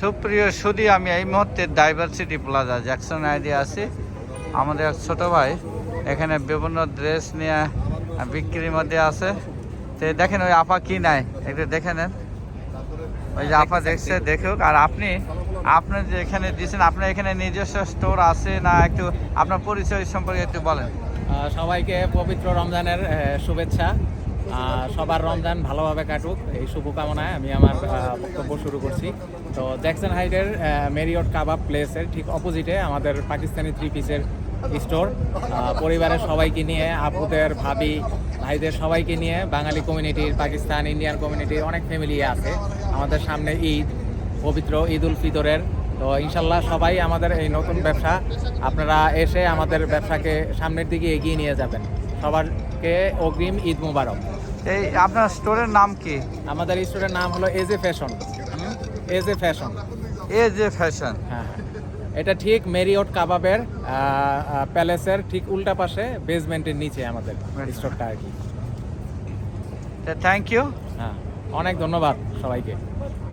সুপ্রিয় সুধী, আমি এই মুহূর্তে ডাইভার্সিটি প্লাজা জ্যাকসন আইডি আছি। আমাদের এক ছোট ভাই এখানে বিভিন্ন ড্রেস নিয়ে বিক্রির মধ্যে আছে। তো দেখেন ওই আপা কি নাই, একটু দেখে নেন। ওই যে আপা দেখছে, দেখুক। আর আপনার যে এখানে দিয়েছেন, আপনার এখানে নিজস্ব স্টোর আছে না? একটু আপনার পরিচয় সম্পর্কে একটু বলেন। সবাইকে পবিত্র রমজানের শুভেচ্ছা। সবার রমজান ভালোভাবে কাটুক, এই শুভকামনায় আমি আমার বক্তব্য শুরু করছি। তো জ্যাকসন হাইটের মেরিয়ট কাবাব প্লেসের ঠিক অপোজিটে আমাদের পাকিস্তানি 3 পিসের স্টোর। পরিবারের সবাইকে নিয়ে, আপুদের, ভাবি, ভাইদের সবাইকে নিয়ে, বাঙালি কমিউনিটির, পাকিস্তান, ইন্ডিয়ান কমিউনিটির অনেক ফ্যামিলি আছে। আমাদের সামনে ঈদ, পবিত্র ঈদ উল ফিতরের। তো ইনশাল্লাহ সবাই আমাদের এই নতুন ব্যবসা, আপনারা এসে আমাদের ব্যবসাকে সামনের দিকে এগিয়ে নিয়ে যাবেন। সবারকে অগ্রিম ঈদ মুবারক। এই আপনার স্টোরের নাম কি? আমাদের স্টোরের নাম হলো as a fashion. As a fashion. As a fashion. হ্যাঁ, এটা ঠিক মেরিয়ট কাবাবের প্যালেসের ঠিক উল্টা পাশে, বেসমেন্টের নিচে আমাদের স্টোরটা আর কি। Thank you. হ্যাঁ, অনেক ধন্যবাদ সবাইকে।